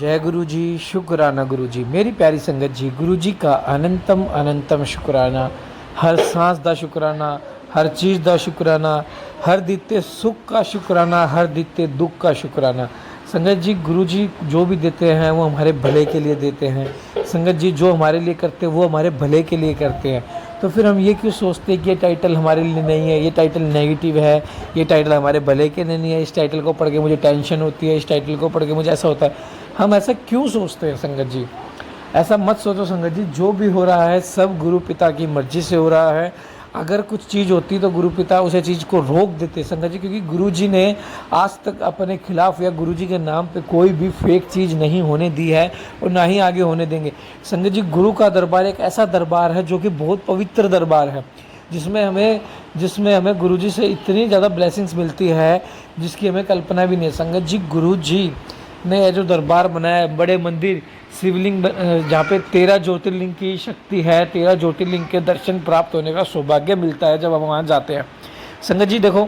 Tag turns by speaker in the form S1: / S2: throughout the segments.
S1: जय गुरु जी, शुक्राना गुरु जी। मेरी प्यारी संगत जी, गुरु जी का अनंतम अनंतम शुक्राना। हर सांस दा शुक्राना, हर चीज़ दा शुक्राना, हर दिते सुख का शुक्राना, हर दिते दुख का शुक्राना। संगत जी, गुरु जी जो भी देते हैं वो हमारे भले के लिए देते हैं। संगत जी जो हमारे लिए करते हैं वो हमारे भले के लिए करते हैं। तो फिर हम ये क्यों सोचते हैं कि ये टाइटल हमारे लिए नहीं है, ये टाइटल नेगेटिव है, ये टाइटल हमारे भले के लिए नहीं है, इस टाइटल को पढ़ के मुझे टेंशन होती है, इस टाइटल को पढ़ के मुझे ऐसा होता है। हम ऐसा क्यों सोचते हैं संगत जी? ऐसा मत सोचो संगत जी, जो भी हो रहा है सब गुरु पिता की मर्जी से हो रहा है। अगर कुछ चीज़ होती तो गुरु पिता उसे चीज़ को रोक देते संगत जी, क्योंकि गुरु जी ने आज तक अपने खिलाफ या गुरु जी के नाम पे कोई भी फेक चीज़ नहीं होने दी है और ना ही आगे होने देंगे। संगत जी, गुरु का दरबार एक ऐसा दरबार है जो कि बहुत पवित्र दरबार है, जिसमें हमें गुरु जी से इतनी ज़्यादा ब्लेसिंग्स मिलती है जिसकी हमें कल्पना भी नहीं है। संगत जी, गुरु जी ने जो दरबार बनाया है, बड़े मंदिर, शिवलिंग, जहाँ पे 13 ज्योतिर्लिंग की शक्ति है, 13 ज्योतिर्लिंग के दर्शन प्राप्त होने का सौभाग्य मिलता है जब हम वहाँ जाते हैं। संगत जी देखो,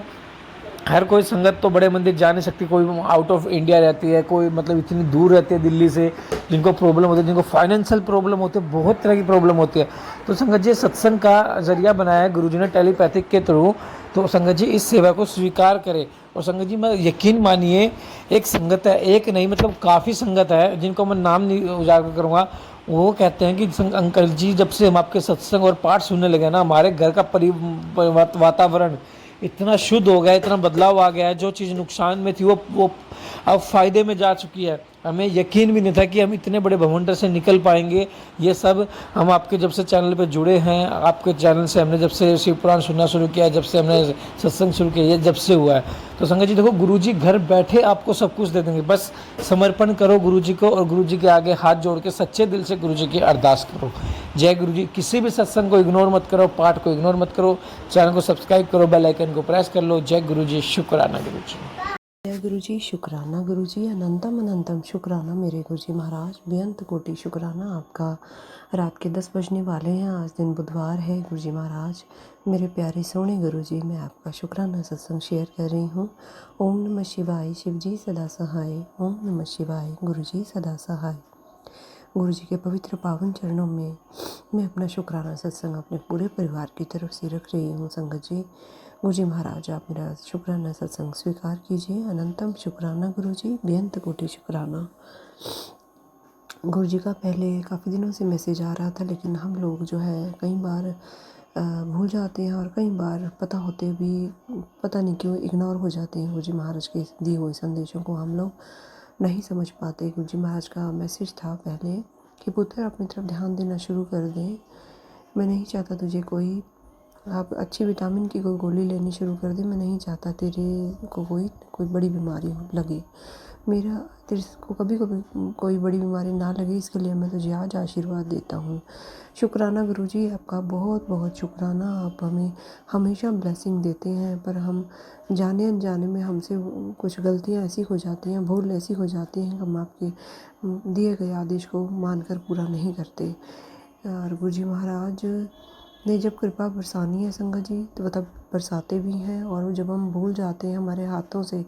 S1: हर कोई संगत तो बड़े मंदिर जा नहीं सकती, कोई आउट ऑफ इंडिया रहती है, कोई मतलब इतनी दूर रहती है दिल्ली से, जिनको प्रॉब्लम होती है, जिनको फाइनेंशियल प्रॉब्लम होती है, बहुत तरह की प्रॉब्लम होती है। तो संगत जी सत्संग का जरिया बनाया है गुरु जी ने टेलीपैथिक के थ्रू। तो संगत जी इस सेवा को स्वीकार करें। और संगत जी मैं यकीन मानिए, एक संगत है, एक नहीं मतलब काफ़ी संगत है जिनको मैं नाम नहीं उजागर करूँगा। वो कहते हैं कि अंकल जी जब से हम आपके सत्संग और पाठ सुनने लगे ना, हमारे घर का वातावरण इतना शुद्ध हो गया, इतना बदलाव आ गया है। जो चीज़ नुकसान में थी वो अब फ़ायदे में जा चुकी है। हमें यकीन भी नहीं था कि हम इतने बड़े भवंडर से निकल पाएंगे। ये सब हम आपके जब से चैनल पे जुड़े हैं, आपके चैनल से हमने जब से शिव पुराण सुनना शुरू किया, जब से हमने सत्संग शुरू किया, ये जब से हुआ है। तो संगत जी देखो, गुरु जी घर बैठे आपको सब कुछ दे देंगे, बस समर्पण करो गुरु जी को और गुरु जी के आगे हाथ जोड़ के सच्चे दिल से गुरु जी की अरदास करो। जय गुरु जी। किसी भी सत्संग को इग्नोर मत करो, पाठ को इग्नोर मत करो, चैनल को सब्सक्राइब करो, बेल आइकन को प्रेस कर लो। जय गुरु जी, शुक्राना गुरु जी।
S2: जय गुरु जी, शुक्राना गुरु जी, अनंतम अनंतम शुक्राना मेरे गुरु जी महाराज, बेअंत कोटि शुक्राना आपका। रात के 10 बजने वाले हैं, आज दिन बुधवार है गुरु जी महाराज। मेरे प्यारे सोने गुरु जी, मैं आपका शुक्राना सत्संग शेयर कर रही हूँ। ओम नमः शिवाय, शिव जी सदा सहाय। ओम नमः शिवाय, गुरु जी सदा सहाय। गुरु जी के पवित्र पावन चरणों में मैं अपना शुक्राना सत्संग अपने पूरे परिवार की तरफ से रख रही हूँ। संगत जी, गुरु जी महाराज आप मेरा शुक्राना सत्संग स्वीकार कीजिए। अनंतम शुक्राना गुरु जी, बेअंत कोटि शुक्राना। गुरु जी का पहले काफ़ी दिनों से मैसेज आ रहा था, लेकिन हम लोग जो है कई बार भूल जाते हैं और कई बार पता होते भी पता नहीं क्यों इग्नोर हो जाते हैं। गुरु जी महाराज के दिए हुए संदेशों को हम लोग नहीं समझ पाते। गुरु जी महाराज का मैसेज था पहले कि पुत्र अपनी तरफ ध्यान देना शुरू कर दे। मैं नहीं चाहता तुझे कोई आप अच्छी विटामिन की कोई गोली लेनी शुरू कर दे। मैं नहीं चाहता तेरे को कोई बड़ी बीमारी लगे। मेरा तेरे को कभी कोई बड़ी बीमारी ना लगे, इसके लिए मैं तुझे आज आशीर्वाद देता हूँ। शुक्राना गुरु जी, आपका बहुत बहुत शुक्राना। आप हमें हमेशा ब्लेसिंग देते हैं, पर हम जाने अनजाने में हमसे कुछ गलतियाँ ऐसी हो जाती हैं, भूल ऐसी हो जाती हैं कि हम आपके दिए गए आदेश को मानकर पूरा नहीं करते। और गुरु जी महाराज ने जब कृपा बरसानी है संगत जी, तो तब बरसाते भी हैं। और जब हम भूल जाते हैं, हमारे हाथों से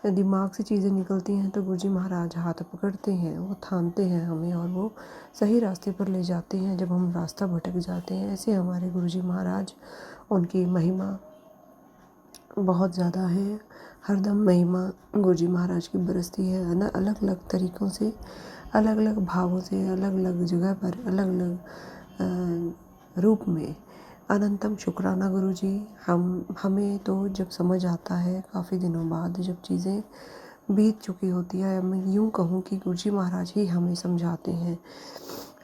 S2: दिमाग से चीज़ें निकलती हैं, तो गुरु जी महाराज हाथ पकड़ते हैं, वो थामते हैं हमें और वो सही रास्ते पर ले जाते हैं जब हम रास्ता भटक जाते हैं। ऐसे हमारे गुरु जी महाराज, उनकी महिमा बहुत ज़्यादा है। हरदम महिमा गुरु जी महाराज की बरसती है, अलग अलग तरीक़ों से, अलग अलग भावों से, अलग अलग जगह पर, अलग अलग रूप में। अनंतम शुक्राना गुरु जी। हमें तो जब समझ आता है काफ़ी दिनों बाद, जब चीज़ें बीत चुकी होती है, मैं यूँ कहूँ कि गुरु जी महाराज ही हमें समझाते हैं।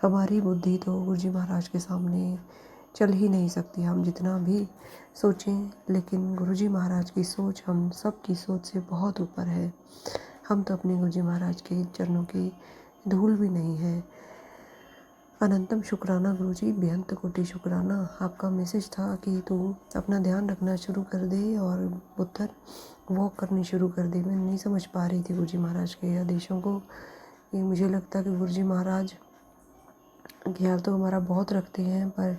S2: हमारी बुद्धि तो गुरु जी महाराज के सामने चल ही नहीं सकती, हम जितना भी सोचें। लेकिन गुरु जी महाराज की सोच हम सब की सोच से बहुत ऊपर है। हम तो अपने गुरु जी महाराज के चरणों की धूल भी नहीं है। अनंतम शुक्राना गुरु जी, बेअंत कोटि शुक्राना। आपका मैसेज था कि तू अपना ध्यान रखना शुरू कर दे और पुत्र वॉक करनी शुरू कर दे। मैं नहीं समझ पा रही थी गुरु जी महाराज के आदेशों को। ये मुझे लगता कि गुरु जी महाराज ख्याल तो हमारा बहुत रखते हैं, पर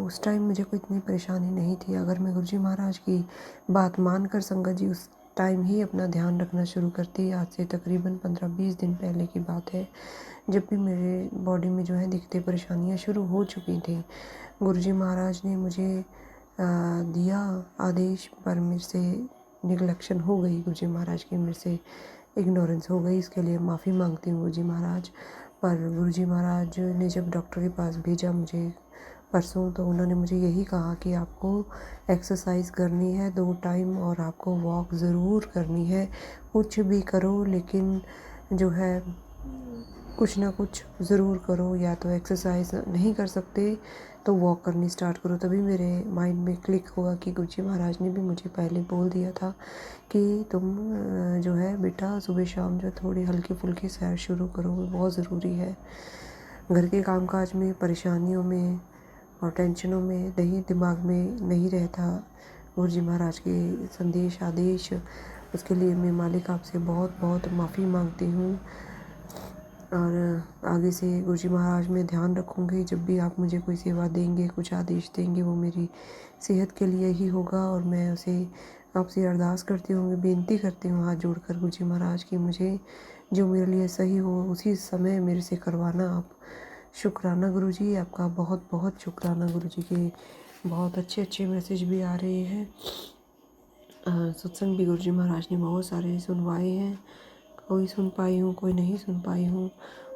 S2: उस टाइम मुझे कोई इतनी परेशानी नहीं थी। अगर मैं गुरु जी महाराज की बात मानकर संगत जी उस टाइम ही अपना ध्यान रखना शुरू करती। आज से तकरीबन 15-20 दिन पहले की बात है, जब भी मेरे बॉडी में जो है दिक्कतें परेशानियाँ शुरू हो चुकी थी। गुरुजी महाराज ने मुझे दिया आदेश, पर मेरे से निगलेक्शन हो गई। गुरुजी महाराज की मेरे से इग्नोरेंस हो गई, इसके लिए माफ़ी मांगती हूँ गुरुजी महाराज। पर गुरुजी महाराज ने जब डॉक्टर के पास भेजा मुझे परसों, तो उन्होंने मुझे यही कहा कि आपको एक्सरसाइज करनी है 2 टाइम, और आपको वॉक ज़रूर करनी है। कुछ भी करो, लेकिन जो है कुछ ना कुछ ज़रूर करो। या तो एक्सरसाइज नहीं कर सकते तो वॉक करनी स्टार्ट करो। तभी मेरे माइंड में क्लिक हुआ कि गुरुजी महाराज ने भी मुझे पहले बोल दिया था कि तुम जो है बेटा सुबह शाम जो थोड़ी हल्की फुल्की सैर शुरू करो, वो बहुत ज़रूरी है। घर के कामकाज में, परेशानियों में और टेंशनों में नहीं, दिमाग में नहीं रहता गुरुजी महाराज के संदेश आदेश। उसके लिए मैं मालिक आपसे बहुत बहुत माफ़ी मांगती हूँ, और आगे से गुरुजी महाराज में ध्यान रखूँगी। जब भी आप मुझे कोई सेवा देंगे, कुछ आदेश देंगे, वो मेरी सेहत के लिए ही होगा। और मैं उसे आपसे अरदास करती हूँ, बेनती करती हूँ हाथ जोड़कर गुरुजी महाराज की मुझे जो मेरे लिए सही हो उसी समय मेरे से करवाना आप। शुक्राना गुरुजी, आपका बहुत बहुत शुक्राना। गुरुजी के बहुत अच्छे अच्छे मैसेज भी आ रहे हैं। सत्संग भी गुरुजी महाराज ने बहुत सारे सुनवाए हैं। कोई सुन पाई हूँ, कोई नहीं सुन पाई हूँ।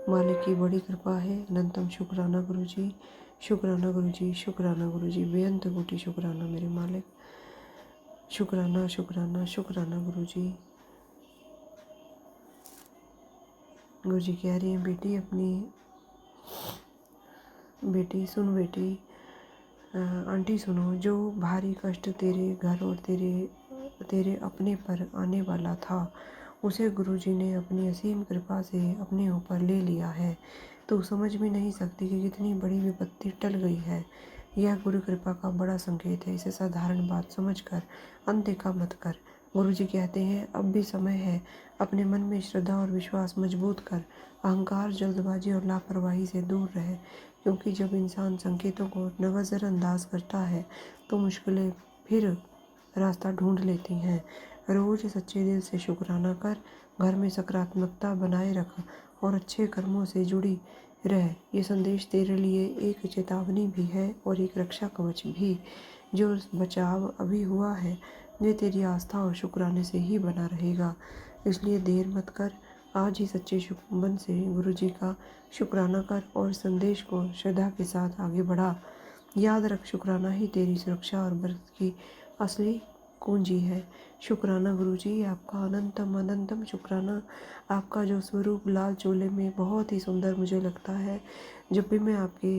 S2: मालिक की बड़ी कृपा है। अनंतम शुक्राना गुरुजी, शुक्राना गुरुजी, शुक्राना गुरुजी, बेअंत कोटि शुक्राना मेरे मालिक। शुक्राना शुक्राना शुक्राना गुरुजी। गुरुजी कह रही हैं, बेटी अपनी बेटी सुन, बेटी आंटी सुनो, जो भारी कष्ट तेरे घर और तेरे अपने पर आने वाला था, उसे गुरुजी ने अपनी असीम कृपा से अपने ऊपर ले लिया है। तो समझ भी नहीं सकती कि कितनी बड़ी विपत्ति टल गई है। यह गुरु कृपा का बड़ा संकेत है। इसे साधारण बात समझकर अनदेखा मत कर। गुरुजी कहते हैं, अब भी समय है। अपने मन में श्रद्धा और विश्वास मजबूत कर। अहंकार, जल्दबाजी और लापरवाही से दूर रहे, क्योंकि जब इंसान संकेतों को नज़रअंदाज करता है तो मुश्किलें फिर रास्ता ढूंढ लेती हैं। रोज सच्चे दिल से शुक्राना कर, घर में सकारात्मकता बनाए रख और अच्छे कर्मों से जुड़ी रह। ये संदेश तेरे लिए एक चेतावनी भी है और एक रक्षा कवच भी। जो बचाव अभी हुआ है, ये तेरी आस्था और शुक्राने से ही बना रहेगा। इसलिए देर मत कर, आज ही सच्चे मन से गुरुजी का शुक्राना कर और संदेश को श्रद्धा के साथ आगे बढ़ा। याद रख, शुक्राना ही तेरी सुरक्षा और बरकत की असली कुंजी है। शुक्राना गुरुजी, आपका अनंतम अनंतम शुक्राना। आपका जो स्वरूप लाल चोले में बहुत ही सुंदर मुझे लगता है। जब भी मैं आपके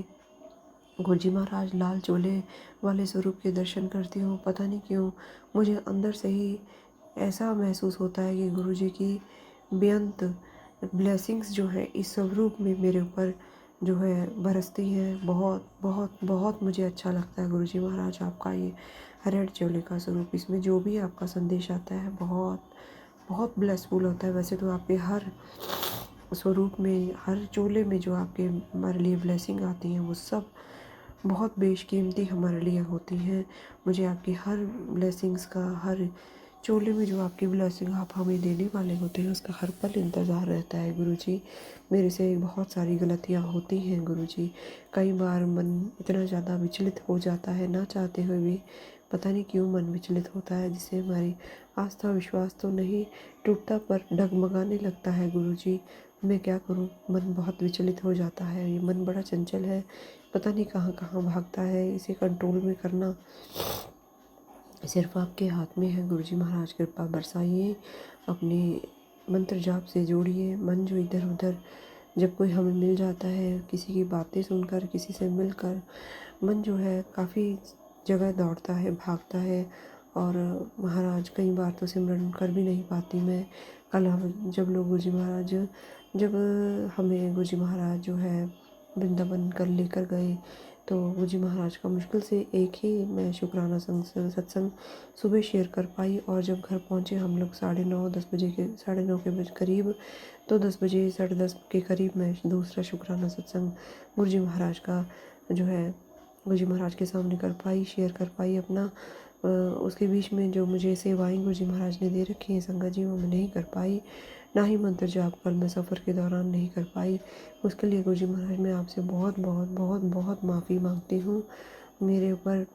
S2: गुरुजी महाराज लाल चोले वाले स्वरूप के दर्शन करती हूँ, पता नहीं क्यों मुझे अंदर से ही ऐसा महसूस होता है कि गुरुजी की बेअंत ब्लेसिंग्स जो है इस स्वरूप में मेरे ऊपर जो है बरसती हैं। बहुत बहुत बहुत मुझे अच्छा लगता है गुरुजी महाराज आपका ये रेड चोले का स्वरूप। इसमें जो भी आपका संदेश आता है बहुत बहुत ब्लेसफुल होता है। वैसे तो आपके हर स्वरूप में, हर चोले में जो आपके हमारे लिए ब्लेसिंग आती हैं, वो सब बहुत बेशकीमती हमारे लिए होती हैं। मुझे आपकी हर ब्लेसिंग्स का, हर चोले में जो आपकी ब्लेसिंग आप हमें देने वाले होते हैं, उसका हर पल इंतज़ार रहता है गुरुजी। मेरे से बहुत सारी गलतियाँ होती हैं गुरुजी। कई बार मन इतना ज़्यादा विचलित हो जाता है, ना चाहते हुए भी पता नहीं क्यों मन विचलित होता है, जिससे हमारी आस्था विश्वास तो नहीं टूटता पर डगमगाने लगता है गुरुजी। मैं क्या करूं, मन बहुत विचलित हो जाता है। ये मन बड़ा चंचल है, पता नहीं कहाँ कहाँ भागता है। इसे कंट्रोल में करना सिर्फ आपके हाथ में है। गुरुजी महाराज कृपा बरसाइए, अपने मंत्र जाप से जोड़िए मन जो इधर उधर। जब कोई हमें मिल जाता है, किसी की बातें सुनकर, किसी से मिलकर, मन जो है काफ़ी जगह दौड़ता है, भागता है। और महाराज कई बार तो सिमरन कर भी नहीं पाती मैं। कल हम जब लोग गुरुजी महाराज जब हमें गुरुजी महाराज जो है वृंदावन कर लेकर गए, तो गुरुजी महाराज का मुश्किल से एक ही मैं शुक्राना सत्संग सुबह शेयर कर पाई। और जब घर पहुँचे हम लोग 9:30 के करीब, तो 10 बजे 10:30 के करीब मैं दूसरा शुक्राना सत्संग गुरुजी महाराज का जो है गुरुजी महाराज के सामने कर पाई, शेयर कर पाई अपना। उसके बीच में जो मुझे सेवाएं गुरु जी महाराज ने दे रखी हैं संगत जी, वो मैं नहीं कर पाई, ना ही मंत्र जाप कल मैं सफ़र के दौरान नहीं कर पाई। उसके लिए गुरु जी महाराज मैं आपसे बहुत बहुत बहुत बहुत माफ़ी मांगती हूँ। मेरे ऊपर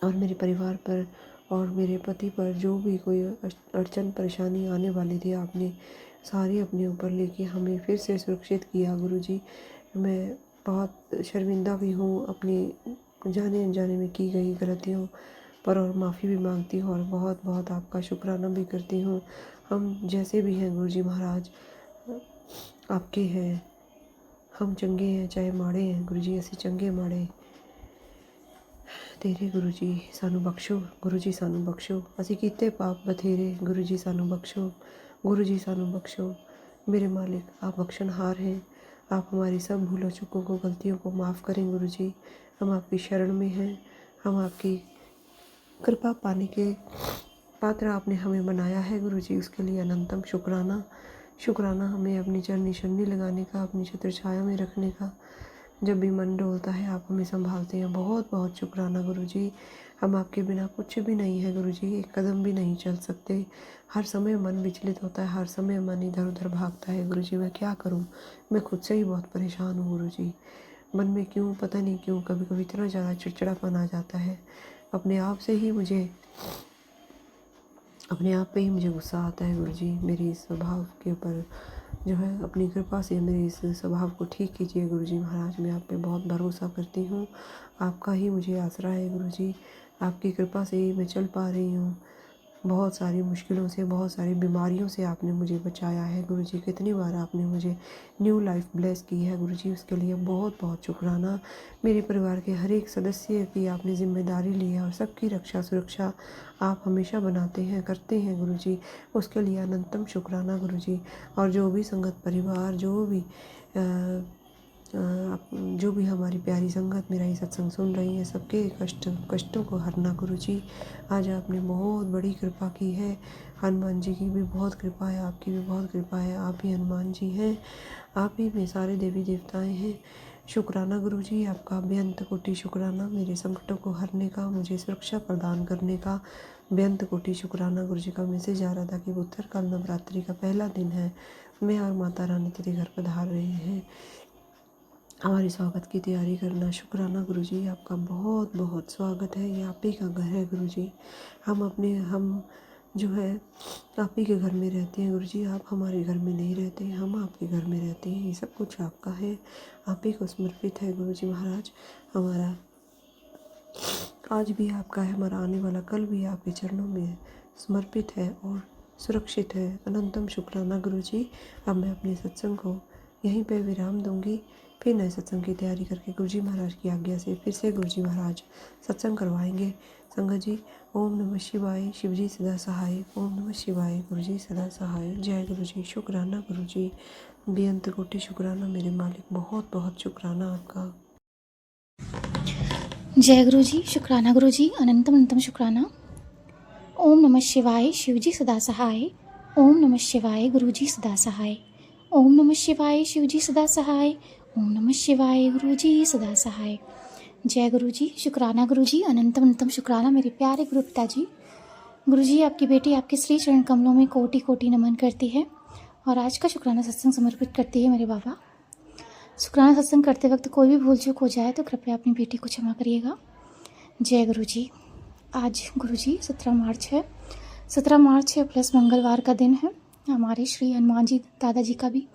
S2: और मेरे परिवार पर और मेरे पति पर जो भी कोई अड़चन परेशानी आने वाली थी, आपने सारी अपने ऊपर लेके हमें फिर से सुरक्षित किया गुरु जी। मैं बहुत शर्मिंदा भी हूँ अपनी जाने अनजाने में की गई गलतियों पर, और माफ़ी भी मांगती हूँ और बहुत बहुत आपका शुक्राना भी करती हूँ। हम जैसे भी हैं गुरु जी महाराज आपके हैं, हम चंगे हैं चाहे माड़े हैं गुरु जी, ऐसे चंगे माड़े तेरे गुरु जी सानू बख्शो, गुरु जी सानू बख्शो, असी कीते पाप बथेरे, गुरु जी सानू बख्शो, गुरु जी सानू बख्शो। मेरे मालिक आप बख्शनहार हैं, आप हमारी सब भूलों चूकों को गलतियों को माफ़ करें गुरु जी। हम आपकी शरण में हैं, हम आपकी कृपा पाने के पात्र आपने हमें बनाया है गुरु जी, उसके लिए अनंतम शुक्राना। शुक्राना हमें अपनी चरनी शरनी लगाने का, अपनी छत्र छाया में रखने का। जब भी मन डोलता है आप हमें संभालते हैं, बहुत बहुत शुक्राना गुरु जी। हम आपके बिना कुछ भी नहीं है गुरु जी, एक कदम भी नहीं चल सकते। हर समय मन विचलित होता है, हर समय मन इधर उधर भागता है गुरु जी। मैं क्या करूं, मैं खुद से ही बहुत परेशान हूँ गुरु जी। मन में क्यों पता नहीं क्यों कभी कभी इतना ज़्यादा चिड़चिड़ापन आ जाता है, अपने आप से ही मुझे अपने आप पे ही मुझे गुस्सा आता है गुरु जी। मेरी इस स्वभाव के ऊपर जो है अपनी कृपा से मेरे इस स्वभाव को ठीक कीजिए गुरु जी महाराज। मैं आप पे बहुत भरोसा करती हूँ, आपका ही मुझे आसरा है गुरु जी। आपकी कृपा से ही मैं चल पा रही हूँ। बहुत सारी मुश्किलों से, बहुत सारी बीमारियों से आपने मुझे बचाया है गुरु जी। कितनी बार आपने मुझे न्यू लाइफ ब्लेस की है गुरु जी, उसके लिए बहुत बहुत शुक्राना। मेरे परिवार के हर एक सदस्य की आपने जिम्मेदारी ली है और सबकी रक्षा सुरक्षा आप हमेशा बनाते हैं, करते हैं गुरु जी, उसके लिए अनंतम शुक्राना गुरु जी। और जो भी संगत परिवार, जो भी हमारी प्यारी संगत मेरा ये सत्संग सुन रही है, सबके कष्टों को हरना गुरु जी। आज आपने बहुत बड़ी कृपा की है, हनुमान जी की भी बहुत कृपा है, आपकी भी बहुत कृपा है। आप ही हनुमान जी हैं, आप ही में सारे देवी देवताएं हैं। शुक्राना गुरु जी, आपका बेअंत कोटि शुक्राना, मेरे संकटों को हरने का, मुझे सुरक्षा प्रदान करने का बेअंत कोटि शुक्राना गुरु जी का। मैसेज आ रहा था कि उत्तरकाल नवरात्रि का पहला दिन है, मैं और माता रानी तेरे घर पधार रहे हैं, हमारे स्वागत की तैयारी करना। शुक्राना गुरु जी, आपका बहुत बहुत स्वागत है। ये आप ही का घर है गुरु जी। हम जो है आप ही के घर में रहते हैं गुरु जी, आप हमारे घर में नहीं रहते, हम आपके घर में रहते हैं। ये सब कुछ आपका है, आप ही को समर्पित है गुरु जी महाराज। हमारा आज भी आपका है, हमारा आने वाला कल भी आपके चरणों में समर्पित है और सुरक्षित है। अनंतम शुक्राना गुरु जी। अब मैं अपने सत्संग को यहीं पे विराम दूंगी, फिर नए सत्संग की तैयारी करके गुरु जी महाराज की आज्ञा से फिर से गुरु जी महाराज सत्संग करवाएंगे। संगत जी ओम नमः शिवाय, शिव जी सदा सहाय। ओम नमः शिवाय, गुरु जी सदा सहाय। जय गुरु जी। शुक्राना गुरु जी, बेअंत कोटि शुक्राना मेरे मालिक, बहुत बहुत शुक्राना आपका।
S3: जय गुरु जी। शुक्राना गुरु जी, अनंतम अनंतम शुक्राना। ओम नमः शिवाय, शिव जी सदा सहाय। ओम नमः शिवाय, गुरु जी सदा सहाय। ओम नमः शिवाय, शिव जी सदा सहाय। ओम नमः शिवाय, गुरु जी सदा सहाय। जय गुरु जी। शुक्राना गुरु जी, अनंतम अनंतम शुक्राना मेरे प्यारे गुरु पिताजी। गुरु जी, आपकी बेटी आपके श्री चरण कमलों में कोटि कोटि नमन करती है और आज का शुक्राना सत्संग समर्पित करती है मेरे बाबा। शुक्राना सत्संग करते वक्त कोई भी भूल चूक हो जाए तो कृपया अपनी बेटी को क्षमा करिएगा। जय गुरु जी। आज गुरु जी 17 मार्च है, 17 मार्च है प्लस मंगलवार का दिन है। हमारे श्री हनुमान जी दादाजी का भी,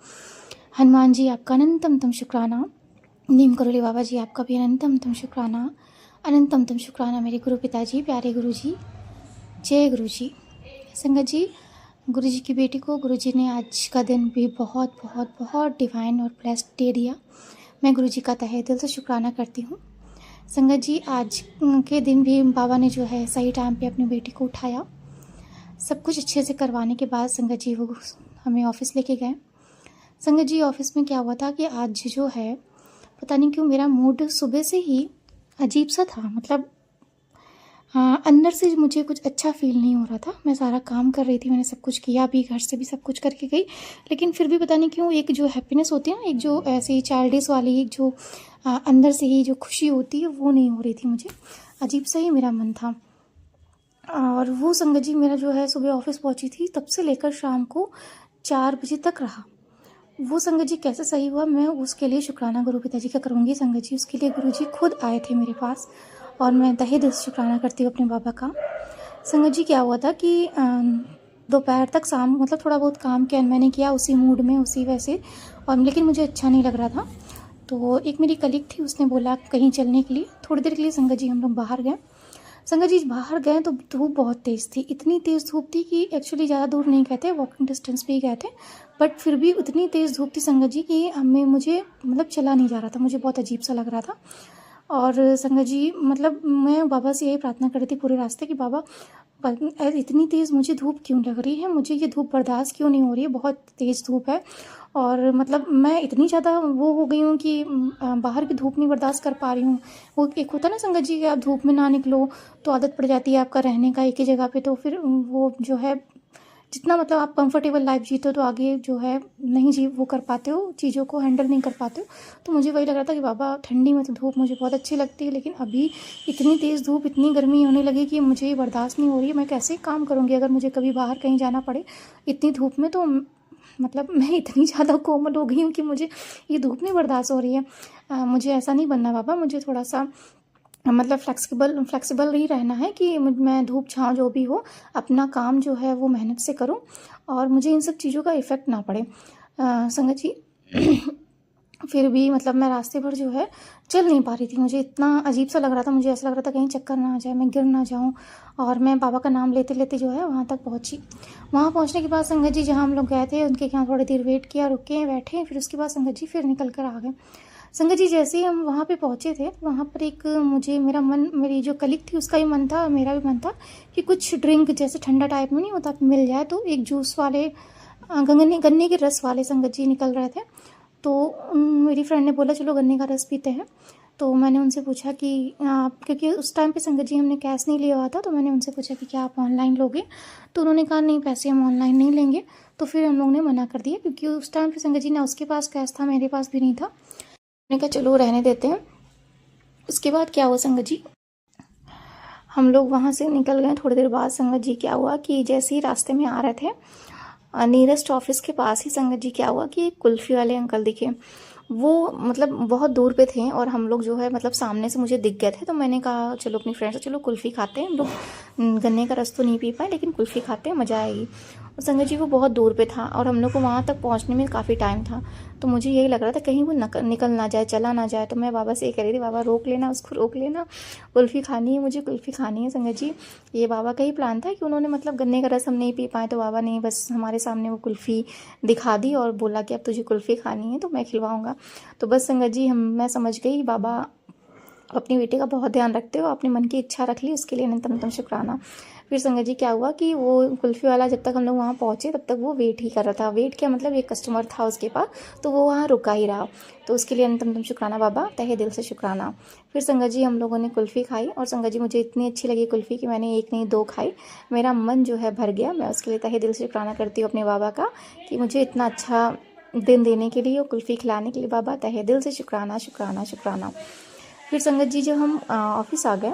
S3: हनुमान जी आपका अनंतम शुक्राना। नीम करोली बाबा जी आपका भी अनंतम शुक्राना, अनंतम शुक्राना मेरे गुरु पिताजी, प्यारे गुरु जी। जय गुरु जी। संगत जी, गुरु जी की बेटी को गुरु जी ने आज का दिन भी बहुत बहुत बहुत डिवाइन और ब्लेस्ड डे दिया। मैं गुरु जी का तहे दिल से शुक्राना करती हूँ। संगत जी, आज के दिन भी बाबा ने जो है सही टाइम पे अपनी बेटी को उठाया। सब कुछ अच्छे से करवाने के बाद संगत जी वो हमें ऑफिस लेके गए। संगत जी, ऑफिस में क्या हुआ था कि आज जो है पता नहीं क्यों मेरा मूड सुबह से ही अजीब सा था। मतलब अंदर से मुझे कुछ अच्छा फील नहीं हो रहा था। मैं सारा काम कर रही थी, मैंने सब कुछ किया भी, घर से भी सब कुछ करके गई, लेकिन फिर भी पता नहीं क्यों एक जो हैप्पीनेस होती है ना, एक जो ऐसे ही चाइल्डिश वाली एक जो अंदर से ही जो खुशी होती है वो नहीं हो रही थी मुझे। अजीब सा ही मेरा मन था। और वो संगत जी मेरा जो है सुबह ऑफिस पहुंची थी तब से लेकर शाम को 4 बजे तक रहा। वो संगत जी कैसे सही हुआ, मैं उसके लिए शुक्राना गुरु पिताजी का करूँगी संगत जी। उसके लिए गुरु जी खुद आए थे मेरे पास और मैं तहे दिल से शुक्राना करती हूँ अपने बाबा का। संगत जी क्या हुआ था कि दोपहर तक शाम मतलब थोड़ा बहुत काम किया मैंने किया उसी मूड में उसी वैसे, और लेकिन मुझे अच्छा नहीं लग रहा था। तो एक मेरी कलीग थी, उसने बोला कहीं चलने के लिए, थोड़ी देर के लिए संगत जी हम लोग बाहर गए। संगत जी बाहर गए तो धूप बहुत तेज़ थी, इतनी तेज़ धूप थी कि एक्चुअली ज़्यादा दूर नहीं गए थे, वॉकिंग डिस्टेंस पे ही गए थे, बट फिर भी उतनी तेज़ धूप थी संगत जी कि हमें मुझे मतलब चला नहीं जा रहा था, मुझे बहुत अजीब सा लग रहा था। और संगत जी मतलब मैं बाबा से यही प्रार्थना कर रही थी पूरे रास्ते कि बाबा इतनी तेज़ मुझे धूप क्यों लग रही है, मुझे ये धूप बर्दाश्त क्यों नहीं हो रही है, बहुत तेज़ धूप है। और मतलब मैं इतनी ज़्यादा वो हो गई हूँ कि बाहर की धूप नहीं बर्दाश्त कर पा रही हूँ। वो एक होता है ना संगत जी कि आप धूप में ना निकलो तो आदत पड़ जाती है आपका रहने का एक ही जगह पे, तो फिर वो जो है जितना मतलब आप कंफर्टेबल लाइफ जीते हो तो आगे जो है नहीं जी वो कर पाते हो, चीज़ों को हैंडल नहीं कर पाते हो। तो मुझे वही लग रहा था कि बाबा ठंडी में तो धूप मुझे बहुत अच्छी लगती है, लेकिन अभी इतनी तेज़ धूप इतनी गर्मी होने लगी कि मुझे ये बर्दाश्त नहीं हो रही है। मैं कैसे काम करूँगी अगर मुझे कभी बाहर कहीं जाना पड़े इतनी धूप में, तो मतलब मैं इतनी ज़्यादा कोमल हो गई हूँ कि मुझे ये धूप नहीं बर्दाश्त हो रही है। मुझे ऐसा नहीं बनना बाबा, मुझे थोड़ा सा मतलब फ्लेक्सिबल ही रहना है कि मैं धूप छाँव जो भी हो अपना काम जो है वो मेहनत से करूं और मुझे इन सब चीज़ों का इफ़ेक्ट ना पड़े। संगत जी फिर भी मतलब मैं रास्ते भर जो है चल नहीं पा रही थी, मुझे इतना अजीब सा लग रहा था, मुझे ऐसा लग रहा था कहीं चक्कर ना आ जाए, मैं गिर ना जाऊं। और मैं बाबा का नाम लेते लेते जो है वहाँ तक पहुँची। वहाँ पहुँचने के बाद संगत जी जहाँ हम लोग गए थे उनके यहाँ थोड़ी देर वेट किया, रुके बैठे, फिर उसके बाद संगत जी फिर निकल कर आ गए। संगत जी जैसे ही हम वहाँ पे पहुँचे थे वहाँ पर एक मुझे मेरी जो कलीग थी उसका भी मन था, मेरा भी मन था कि कुछ ड्रिंक जैसे ठंडा टाइप में नहीं होता मिल जाए, तो एक जूस वाले गन्ने के रस वाले संगत जी निकल रहे थे। तो मेरी फ्रेंड ने बोला चलो गन्ने का रस पीते हैं। तो मैंने उनसे पूछा कि आप, क्योंकि उस टाइम पे संगत जी हमने कैश नहीं लिया हुआ था, तो मैंने उनसे पूछा कि क्या आप ऑनलाइन लोगे, तो उन्होंने कहा नहीं पैसे हम ऑनलाइन नहीं लेंगे। तो फिर हम लोगों ने मना कर दिया क्योंकि उस टाइम पे संगत जी ना उसके पास कैश था, मेरे पास भी नहीं था। मैंने कहा चलो रहने देते हैं। उसके बाद क्या हुआ संगत जी, हम लोग वहाँ से निकल गए। थोड़ी देर बाद संगत जी क्या हुआ कि जैसे ही रास्ते में आ रहे थे नियरेस्ट ऑफिस के पास ही संगत जी क्या हुआ कि कुल्फ़ी वाले अंकल दिखे। वो मतलब बहुत दूर पे थे और हम लोग जो है मतलब सामने से मुझे दिख गए थे, तो मैंने कहा चलो अपनी फ्रेंड से चलो कुल्फ़ी खाते हैं हम लोग, गन्ने का रस तो नहीं पी पाए लेकिन कुल्फ़ी खाते हैं, मज़ा आएगी। और संगत जी वो बहुत दूर पे था और हम लोग को वहाँ तक पहुँचने में काफ़ी टाइम था, तो मुझे यही लग रहा था कहीं वो निकल ना जाए, चला ना जाए। तो मैं बाबा से ये कह रही थी बाबा रोक लेना, उसको रोक लेना, कुल्फ़ी खानी है, मुझे कुल्फ़ी खानी है। संगत जी ये बाबा का ही प्लान था कि उन्होंने मतलब गन्ने का रस हम नहीं पी पाए तो बाबा ने बस हमारे सामने वो कुल्फ़ी दिखा दी और बोला कि अब तुझे कुल्फ़ी खानी है तो मैं खिलवाऊँगा। तो बस संगत जी मैं समझ गई बाबा अपनी बेटे का बहुत ध्यान रखते हो, अपने मन की इच्छा रख ली, उसके लिए अनंतम शुक्राना। फिर संगत जी क्या हुआ कि वो कुल्फ़ी वाला जब तक हम लोग वहाँ पहुँचे तब तक वो वेट ही कर रहा था। वेट क्या मतलब एक कस्टमर था उसके पास, तो वो वहाँ रुका ही रहा, तो उसके लिए अनंतम शुक्राना बाबा, तहे दिल से शुक्राना। फिर संगत जी हम लोगों ने कुल्फ़ी खाई और संगत जी मुझे इतनी अच्छी लगी कुल्फ़ी कि मैंने एक नहीं दो खाई, मेरा मन जो है भर गया। मैं उसके लिए तहे दिल से शुक्राना करती हूँ अपने बाबा का कि मुझे इतना अच्छा दिन देने के लिए और कुल्फ़ी खिलाने के लिए। बाबा तहे दिल से शुक्राना शुक्राना शुक्राना। फिर संगत जी जब हम ऑफिस आ गए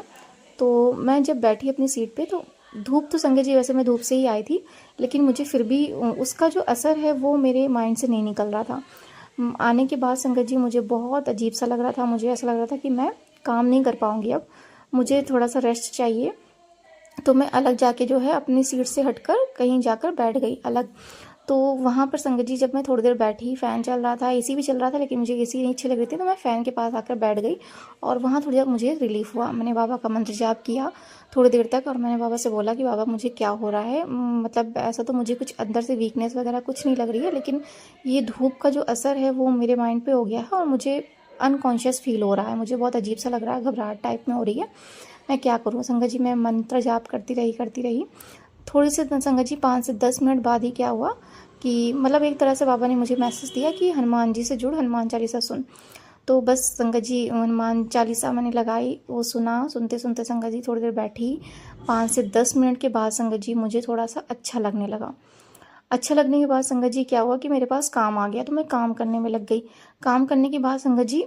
S3: तो मैं जब बैठी अपनी सीट पे, तो धूप तो संगत जी वैसे मैं धूप से ही आई थी, लेकिन मुझे फिर भी उसका जो असर है वो मेरे माइंड से नहीं निकल रहा था। आने के बाद संगत जी मुझे बहुत अजीब सा लग रहा था, मुझे ऐसा लग रहा था कि मैं काम नहीं कर पाऊँगी, अब मुझे थोड़ा सा रेस्ट चाहिए। तो मैं अलग जाके जो है अपनी सीट से हटकर कहीं जाकर बैठ गई अलग। तो वहाँ पर संगत जी जब मैं थोड़ी देर बैठी, फ़ैन चल रहा था, एसी भी चल रहा था, लेकिन मुझे एसी नहीं अच्छी लग रही थी, तो मैं फ़ैन के पास आकर बैठ गई और वहाँ थोड़ी देर मुझे रिलीफ़ हुआ। मैंने बाबा का मंत्र जाप किया थोड़ी देर तक और मैंने बाबा से बोला कि बाबा मुझे क्या हो रहा है, मतलब ऐसा तो मुझे कुछ अंदर से वीकनेस वगैरह कुछ नहीं लग रही है, लेकिन ये धूप का जो असर है वो मेरे माइंड पर हो गया है और मुझे अनकॉन्शियस फील हो रहा है, मुझे बहुत अजीब सा लग रहा है, घबराहट टाइप में हो रही है, मैं क्या करूँ। संगत जी मैं मंत्र जाप करती रही। थोड़ी सी संगत जी 5 से 10 मिनट बाद ही क्या हुआ कि मतलब एक तरह से बाबा ने मुझे मैसेज दिया कि हनुमान जी से जुड़, हनुमान चालीसा सुन। तो बस संगत जी हनुमान चालीसा मैंने लगाई, वो सुना, सुनते सुनते संगत जी थोड़ी देर बैठी। 5 से 10 मिनट के बाद संगत जी मुझे थोड़ा सा अच्छा लगने लगा। अच्छा लगने के बाद संगत जी क्या हुआ कि मेरे पास काम आ गया, तो मैं काम करने में लग गई। काम करने के बाद संगत जी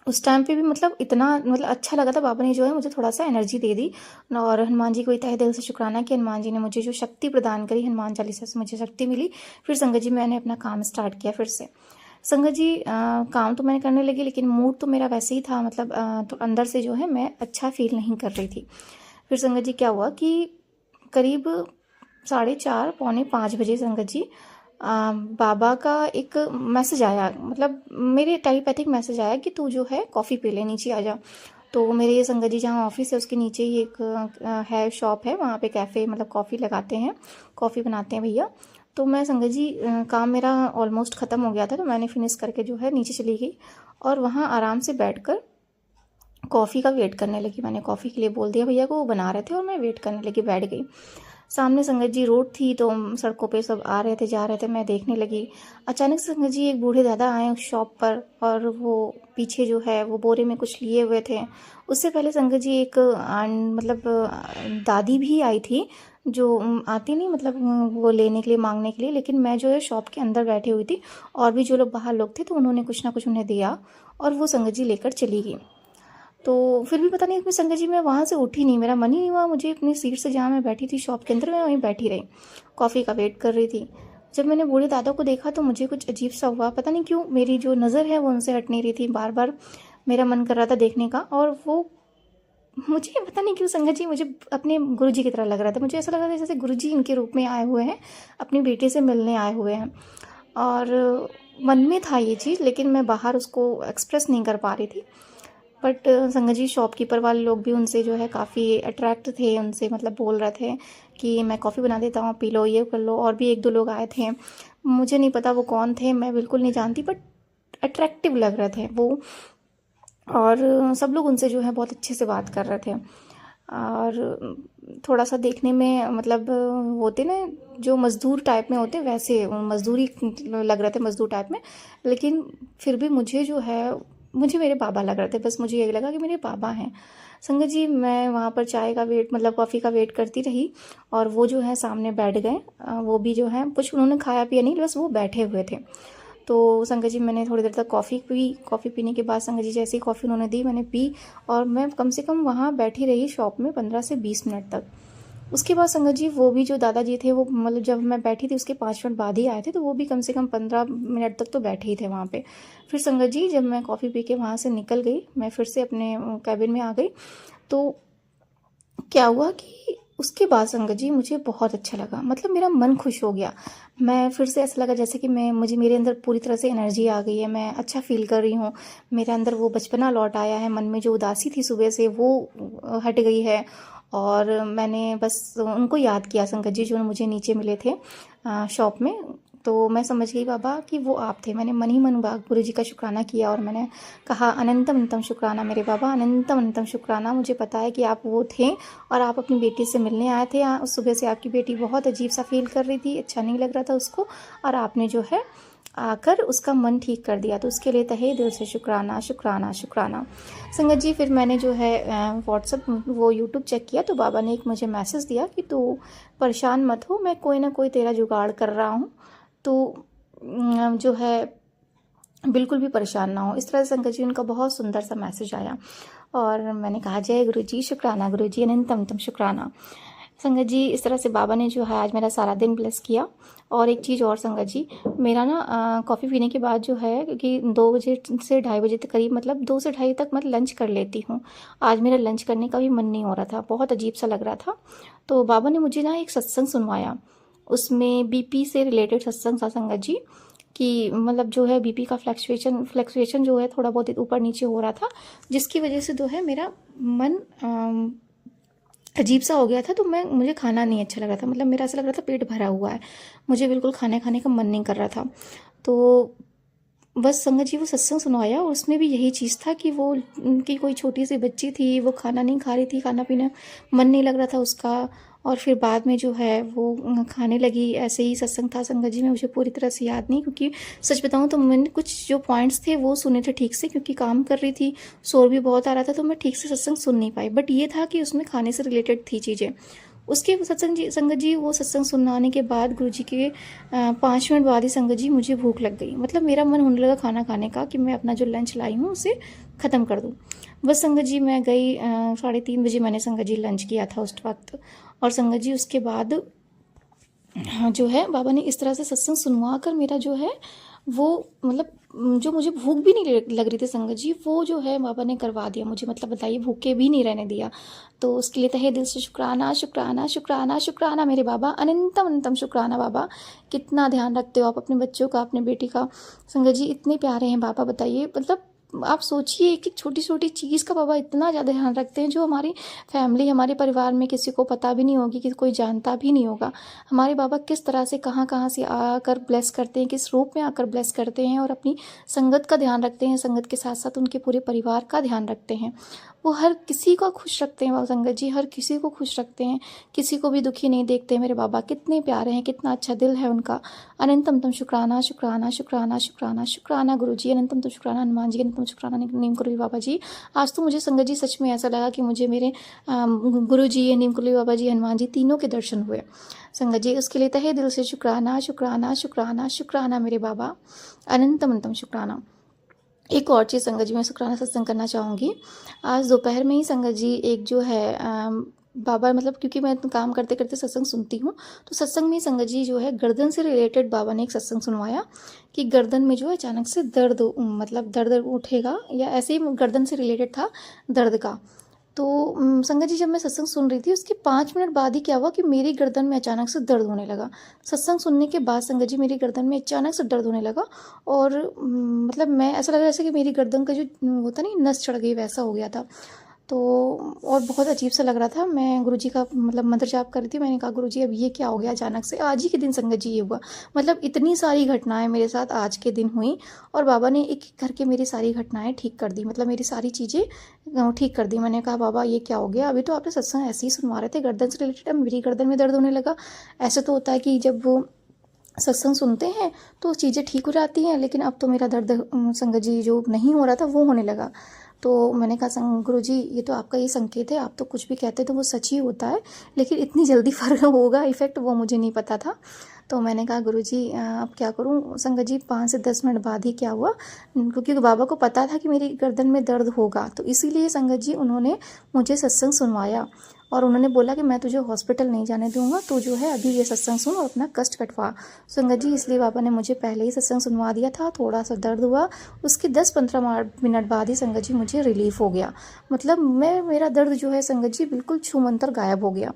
S3: उस टाइम पे भी मतलब इतना मतलब अच्छा लगा था, बाबा ने जो है मुझे थोड़ा सा एनर्जी दे दी। और हनुमान जी को भी तहे दिल से शुक्राना कि हनुमान जी ने मुझे जो शक्ति प्रदान करी, हनुमान चालीसा से मुझे शक्ति मिली। फिर संगत जी मैंने अपना काम स्टार्ट किया फिर से। संगत जी काम तो मैंने करने लगी, लेकिन मूड तो मेरा वैसे ही था, मतलब तो अंदर से जो है मैं अच्छा फील नहीं कर रही थी। फिर संगत जी क्या हुआ कि करीब 4:30 पौने 5 बजे संगत जी बाबा का एक मैसेज आया, मतलब मेरे टेलीपैथिक मैसेज आया कि तू जो है कॉफ़ी पी ले, नीचे आ जा। तो मेरे ये संगत जी जहाँ ऑफिस है उसके नीचे ही एक है शॉप है, वहाँ पे कैफ़े मतलब कॉफ़ी लगाते हैं, कॉफ़ी बनाते हैं भैया। तो मैं संगत जी काम मेरा ऑलमोस्ट ख़त्म हो गया था, तो मैंने फिनिश करके जो है नीचे चली गई और वहाँ आराम से बैठकर कॉफ़ी का वेट करने लगी। मैंने कॉफ़ी के लिए बोल दिया भैया को, वो बना रहे थे और मैं वेट करने लगी, बैठ गई। सामने संगत जी रोड थी, तो सड़कों पे सब आ रहे थे जा रहे थे, मैं देखने लगी। अचानक से संगत जी एक बूढ़े दादा आए उस शॉप पर, और वो पीछे जो है वो बोरे में कुछ लिए हुए थे। उससे पहले संगत जी एक मतलब दादी भी आई थी, जो आती नहीं मतलब वो लेने के लिए, मांगने के लिए। लेकिन मैं जो है शॉप के अंदर बैठी हुई थी, और भी जो लोग बाहर लोग थे, तो उन्होंने कुछ ना कुछ उन्हें दिया और वो संगत जी लेकर चली गई। तो फिर भी पता नहीं अपनी संगत जी मैं वहाँ से उठी नहीं, मेरा मन ही नहीं हुआ, मुझे अपनी सीट से जहाँ मैं बैठी थी शॉप के अंदर, मैं वहीं बैठी रही, कॉफ़ी का वेट कर रही थी। जब मैंने बूढ़े दादा को देखा तो मुझे कुछ अजीब सा हुआ, पता नहीं क्यों मेरी जो नज़र है वो उनसे हट नहीं रही थी, बार बार मेरा मन कर रहा था देखने का। और वो मुझे पता नहीं क्यों संगत जी मुझे अपने गुरुजी की तरह लग रहा था, मुझे ऐसा लग रहा था जैसे गुरुजी इनके रूप में आए हुए हैं, अपनी बेटी से मिलने आए हुए हैं। और मन में था ये चीज़, लेकिन मैं बाहर उसको एक्सप्रेस नहीं कर पा रही थी। बट संगत जी शॉपकीपर वाले लोग भी उनसे जो है काफ़ी अट्रैक्ट थे, उनसे मतलब बोल रहे थे कि मैं कॉफ़ी बना देता हूँ, पी लो, ये कर लो। और भी 1-2 लोग आए थे, मुझे नहीं पता वो कौन थे, मैं बिल्कुल नहीं जानती, बट अट्रैक्टिव लग रहे थे वो। और सब लोग उनसे जो है बहुत अच्छे से बात कर रहे थे, और थोड़ा सा देखने में मतलब होते ना जो मज़दूर टाइप में होते, वैसे मज़दूरी लग रहे थे, मज़दूर टाइप में। लेकिन फिर भी मुझे जो है मुझे मेरे बाबा लग रहे थे, बस मुझे यही लगा कि मेरे बाबा हैं। संगत जी मैं वहाँ पर चाय का वेट मतलब कॉफ़ी का वेट करती रही, और वो जो है सामने बैठ गए। वो भी जो है कुछ उन्होंने खाया पिया नहीं, बस वो बैठे हुए थे। तो संगत जी मैंने थोड़ी देर तक कॉफ़ी पी, कॉफ़ी पीने के बाद संगत जी जैसे ही कॉफ़ी उन्होंने दी मैंने पी, और मैं कम से कम वहाँ बैठी रही शॉप में 15 से 20 मिनट तक। उसके बाद संगत जी वो भी जो दादाजी थे, वो मतलब जब मैं बैठी थी उसके 5 मिनट बाद ही आए थे, तो वो भी कम से कम 15 मिनट तक तो बैठे ही थे वहाँ पे। फिर संगत जी जब मैं कॉफ़ी पी के वहाँ से निकल गई, मैं फिर से अपने कैबिन में आ गई, तो क्या हुआ कि उसके बाद संगत जी मुझे बहुत अच्छा लगा, मतलब मेरा मन खुश हो गया। मैं फिर से ऐसा लगा जैसे कि मेरे अंदर पूरी तरह से एनर्जी आ गई है, मैं अच्छा फील कर रही हूँ, मेरे अंदर वो बचपना लौट आया है, मन में जो उदासी थी सुबह से वो हट गई है। और मैंने बस उनको याद किया, संगत जी जो मुझे नीचे मिले थे शॉप में, तो मैं समझ गई बाबा कि वो आप थे। मैंने मन ही मन गुरु जी का शुक्राना किया, और मैंने कहा अनंतम अनंतम शुक्राना मेरे बाबा, अनंतम अनंतम शुक्राना, मुझे पता है कि आप वो थे और आप अपनी बेटी से मिलने आए थे। उस सुबह से आपकी बेटी बहुत अजीब सा फील कर रही थी, अच्छा नहीं लग रहा था उसको, और आपने जो है आकर उसका मन ठीक कर दिया, तो उसके लिए तहे दिल से शुक्राना शुक्राना शुक्राना। संगत जी फिर मैंने जो है व्हाट्सअप वो यूट्यूब चेक किया, तो बाबा ने एक मुझे मैसेज दिया कि तू परेशान मत हो, मैं कोई ना कोई तेरा जुगाड़ कर रहा हूँ, तो जो है बिल्कुल भी परेशान ना हो। इस तरह से संगत जी उनका बहुत सुंदर सा मैसेज आया, और मैंने कहा जय गुरु जी, शुक्राना गुरु जी, अनंतम तम शुक्राना। संगत जी इस तरह से बाबा ने जो है आज मेरा सारा दिन ब्लेस किया। और एक चीज़ और संगत जी, मेरा ना कॉफ़ी पीने के बाद जो है, क्योंकि 2 बजे से 2:30 बजे तक करीब, मतलब 2 से 2:30 तक मतलब लंच कर लेती हूँ। आज मेरा लंच करने का भी मन नहीं हो रहा था, बहुत अजीब सा लग रहा था। तो बाबा ने मुझे ना एक सत्संग सुनवाया, उसमें बीपी से रिलेटेड सत्संग था संगत जी, कि मतलब जो है बीपी का फ्लक्चुएशन जो है थोड़ा बहुत ऊपर नीचे हो रहा था, जिसकी वजह से जो है मेरा मन अजीब सा हो गया था। तो मुझे खाना नहीं अच्छा लग रहा था, मतलब मेरा ऐसा लग रहा था पेट भरा हुआ है, मुझे बिल्कुल खाने का मन नहीं कर रहा था। तो बस संगत जी वो सत्संग सुनाया, और उसमें भी यही चीज़ था कि वो उनकी कोई छोटी सी बच्ची थी, वो खाना नहीं खा रही थी, खाना पीना मन नहीं लग रहा था उसका, और फिर बाद में जो है वो खाने लगी। ऐसे ही सत्संग था संगत जी में, मुझे पूरी तरह से याद नहीं, क्योंकि सच बताऊं तो मैंने कुछ जो पॉइंट्स थे वो सुने थे ठीक से, क्योंकि काम कर रही थी, शोर भी बहुत आ रहा था, तो मैं ठीक से सत्संग सुन नहीं पाई। बट ये था कि उसमें खाने से रिलेटेड थी चीज़ें। उसके संगत जी वो सत्संग सुनाने के बाद गुरुजी के 5 मिनट बाद ही संगत जी मुझे भूख लग गई। मतलब मेरा मन होने लगा खाना खाने का कि मैं अपना जो लंच लाई हूँ उसे ख़त्म कर दूँ। बस संगत जी मैं गई 3:30 बजे मैंने संगत जी लंच किया था उस वक्त। और संगत जी उसके बाद हाँ जो है बाबा ने इस तरह से सत्संग सुनवा कर मेरा जो है वो मतलब जो मुझे भूख भी नहीं लग रही थी संगत जी, वो जो है बाबा ने करवा दिया मुझे। मतलब बताइए, भूखे भी नहीं रहने दिया। तो उसके लिए तहे दिल से शुक्राना शुक्राना शुक्राना शुक्राना मेरे बाबा, अनंतम अनंतम शुक्राना बाबा। कितना ध्यान रखते हो आप अपने बच्चों का, अपने बेटी का। संगत जी इतने प्यारे हैं बाबा, बताइए। मतलब आप सोचिए कि छोटी छोटी चीज़ का बाबा इतना ज़्यादा ध्यान रखते हैं जो हमारी फैमिली, हमारे परिवार में किसी को पता भी नहीं होगी, कि कोई जानता भी नहीं होगा। हमारे बाबा किस तरह से कहाँ कहाँ से आकर ब्लेस करते हैं, किस रूप में आकर ब्लेस करते हैं और अपनी संगत का ध्यान रखते हैं, संगत के साथ साथ उनके पूरे परिवार का ध्यान रखते हैं। वो हर किसी को खुश रखते हैं बाबा संगत जी, हर किसी को खुश रखते हैं, किसी को भी दुखी नहीं देखते मेरे बाबा। कितने प्यारे हैं, कितना अच्छा दिल है उनका। अनंतम तुम शुक्राना शुक्राना शुक्राना शुक्राना शुक्राना गुरु जी, अनंतम तुम शुक्राना हनुमान जी, अनंतम शुक्राना नीम कुरली बाबा जी। आज तो मुझे संगत जी सच में ऐसा लगा कि मुझे मेरे गुरु जी, नीम कुरली बाबा जी, हनुमान जी तीनों के दर्शन हुए संगत जी। उसके लिए तहे दिल से शुक्राना शुक्राना शुक्राना शुक्राना मेरे बाबा, अनंतम अनंतम शुक्राना। एक और चीज़ संगत जी मैं शुक्राना सत्संग करना चाहूँगी। आज दोपहर में ही संगत जी एक जो है बाबा, मतलब क्योंकि मैं काम करते करते सत्संग सुनती हूँ, तो सत्संग में संगत जी जो है गर्दन से रिलेटेड बाबा ने एक सत्संग सुनवाया कि गर्दन में जो है अचानक से दर्द, मतलब दर्द उठेगा, या ऐसे ही गर्दन से रिलेटेड था दर्द का। तो संगत जी जब मैं सत्संग सुन रही थी उसके 5 मिनट बाद ही क्या हुआ कि मेरी गर्दन में अचानक से दर्द होने लगा। सत्संग सुनने के बाद संगत जी मेरी गर्दन में अचानक से दर्द होने लगा, और मतलब मैं ऐसा लग रहा जैसे कि मेरी गर्दन का जो होता नहीं नस चढ़ गई, वैसा हो गया था। तो और बहुत अजीब सा लग रहा था। मैं गुरुजी का मतलब मंत्र जाप कर रही थी। मैंने कहा गुरुजी अब ये क्या हो गया अचानक से, आज ही के दिन संगत जी ये हुआ। मतलब इतनी सारी घटनाएं मेरे साथ आज के दिन हुई, और बाबा ने एक एक करके मेरी सारी घटनाएं ठीक कर दी, मतलब मेरी सारी चीज़ें ठीक कर दी। मैंने कहा बाबा ये क्या हो गया, अभी तो आपने सत्संग ऐसे ही सुनवा रहे थे गर्दन से रिलेटेड, अब मेरी गर्दन में दर्द होने लगा। ऐसे तो होता है कि जब वो सत्संग सुनते हैं तो चीज़ें ठीक हो जाती हैं, लेकिन अब तो मेरा दर्द संगत जी जो नहीं हो रहा था वो होने लगा। तो मैंने कहा गुरु जी ये तो आपका ही संकेत है, आप तो कुछ भी कहते तो वो सच ही होता है, लेकिन इतनी जल्दी फ़र्क होगा इफ़ेक्ट वो मुझे नहीं पता था। तो मैंने कहा गुरु जी अब क्या करूं। संगत जी 5 से 10 मिनट बाद ही क्या हुआ, क्योंकि बाबा को पता था कि मेरी गर्दन में दर्द होगा, तो इसीलिए संगत जी उन्होंने मुझे सत्संग सुनवाया, और उन्होंने बोला कि मैं तुझे हॉस्पिटल नहीं जाने दूंगा, तो जो है अभी ये सत्संग सुन और अपना कष्ट कटवा। संगत जी इसलिए बाबा ने मुझे पहले ही सत्संग सुनवा दिया था। थोड़ा सा दर्द हुआ, उसके 10-15 मिनट बाद ही संगत जी मुझे रिलीफ हो गया। मतलब मेरा दर्द जो है संगत जी बिल्कुल छूमंतर गायब हो गया,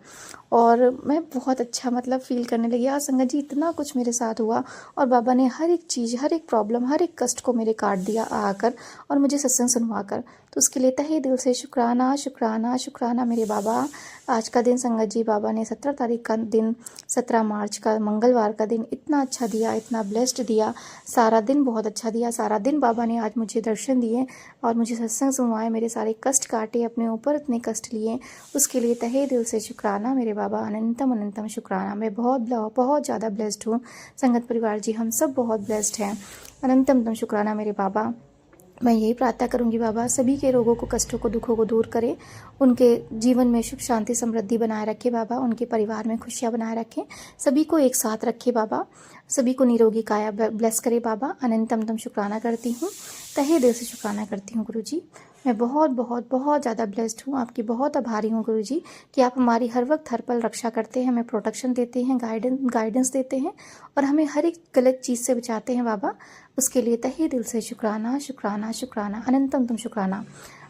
S3: और मैं बहुत अच्छा मतलब फील करने लगी। आज संगत जी इतना कुछ मेरे साथ हुआ, और बाबा ने हर एक चीज़, हर एक प्रॉब्लम, हर एक कष्ट को मेरे काट दिया आकर, और मुझे सत्संग सुनवा कर। तो उसके लिए तहे दिल से शुक्राना शुक्राना शुक्राना मेरे बाबा। आज का दिन संगत जी बाबा ने 17 तारीख का दिन, 17 मार्च का मंगलवार का दिन इतना अच्छा दिया, इतना ब्लेस्ड दिया, सारा दिन बहुत अच्छा दिया। सारा दिन बाबा ने आज मुझे दर्शन दिए और मुझे सत्संग सुनवाए, मेरे सारे कष्ट काटे, अपने ऊपर इतने कष्ट लिए, उसके लिए तहे दिल से शुक्राना मेरे बाबा, अनंतम अनंतम शुक्राना। मैं बहुत ज़्यादा ब्लेस्ड हूँ संगत परिवार जी, हम सब बहुत ब्लेस्ड हैं। अनंतम अनंतम शुक्राना मेरे बाबा। मैं यही प्रार्थना करूंगी बाबा सभी के रोगों को, कष्टों को, दुखों को दूर करे, उनके जीवन में सुख शांति समृद्धि बनाए रखे बाबा, उनके परिवार में खुशियां बनाए रखें, सभी को एक साथ रखे बाबा, सभी को निरोगी काया ब्लेस करे बाबा। अनंतम तम शुक्राना करती हूँ, तहे दिल से शुक्राना करती हूँ गुरु जी। मैं बहुत बहुत बहुत ज़्यादा ब्लेस्ड हूँ, आपकी बहुत आभारी हूँ गुरु जी कि आप हमारी हर वक्त हर पल रक्षा करते हैं, हमें प्रोटेक्शन देते हैं, गाइडेंस देते हैं, और हमें हर एक गलत चीज़ से बचाते हैं बाबा। उसके लिए तहे दिल से शुक्राना शुक्राना शुक्राना, अनंतम तुम शुक्राना।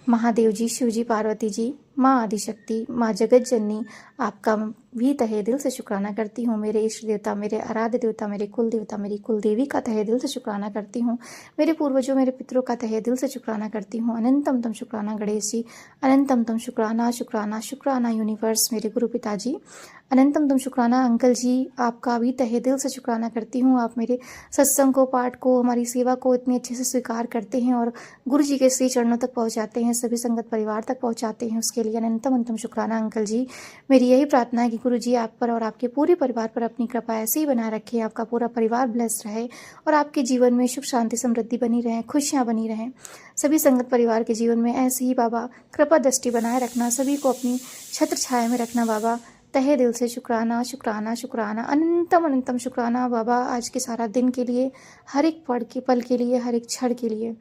S3: महादेव जी, शिव जी, पार्वती जी, माँ आदिशक्ति, माँ जगत जननी, आपका भी तहे दिल से शुक्राना करती हूँ। मेरे इष्ट देवता, मेरे आराध्य देवता, मेरे कुल देवता, मेरी कुल देवी का तहे दिल से शुक्राना करती हूँ। मेरे पूर्वजों, मेरे पितरों का तहे दिल से शुक्राना करती हूँ। अनंतम तम शुक्राना गणेश जी, अनंतम तम शुक्राना शुक्राना शुक्राना यूनिवर्स, मेरे गुरु पिताजी, अनंतम तम शुक्राना अंकल जी, आपका भी तहे दिल से शुक्राना करती हूँ। आप मेरे सत्संग को, पाठ को, हमारी सेवा को इतने अच्छे से स्वीकार करते हैं और गुरु जी के श्री चरणों तक पहुँचाते हैं, सभी संगत परिवार तक पहुँचाते हैं। उसके लिए अनंतम अनंतम शुक्राना अंकल जी। मेरी यही प्रार्थना है कि गुरु जी आप पर और आपके पूरे परिवार पर अपनी कृपा ऐसे ही बनाए रखें, आपका पूरा परिवार ब्लेस्ड रहे, और आपके जीवन में सुख शांति समृद्धि बनी रहे, खुशियाँ बनी रहें। सभी संगत परिवार के जीवन में ऐसे ही बाबा कृपा दृष्टि बनाए रखना, सभी को अपनी छत्र छाया में रखना बाबा। तहे दिल से शुक्राना शुक्राना शुक्राना, अनंतम अनंतम शुक्राना बाबा, आज के सारा दिन के लिए, हर एक पल के लिए, हर एक क्षण के लिए।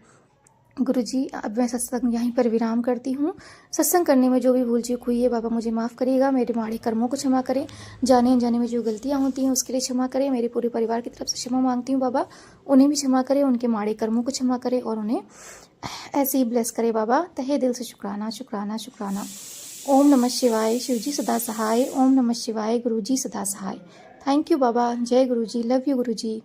S3: गुरुजी, अब मैं सत्संग यहीं पर विराम करती हूँ। सत्संग करने में जो भी भूल चूक हुई है बाबा मुझे माफ़ करिएगा, मेरे माड़े कर्मों को क्षमा करें, जाने अनजाने में जो गलतियाँ होती हैं उसके लिए क्षमा करें। मेरे पूरे परिवार की तरफ से क्षमा मांगती हूँ बाबा, उन्हें भी क्षमा करें, उनके माड़े कर्मों को क्षमा करें और उन्हें ऐसे ही ब्लेस करें बाबा। तहे दिल से शुक्राना शुक्राना शुक्राना। ओम नमः शिवाय, शिवजी सदा सहाय। ओम नमः शिवाय, गुरुजी सदा सहाय। थैंक यू बाबा। जय गुरुजी, लव यू गुरुजी।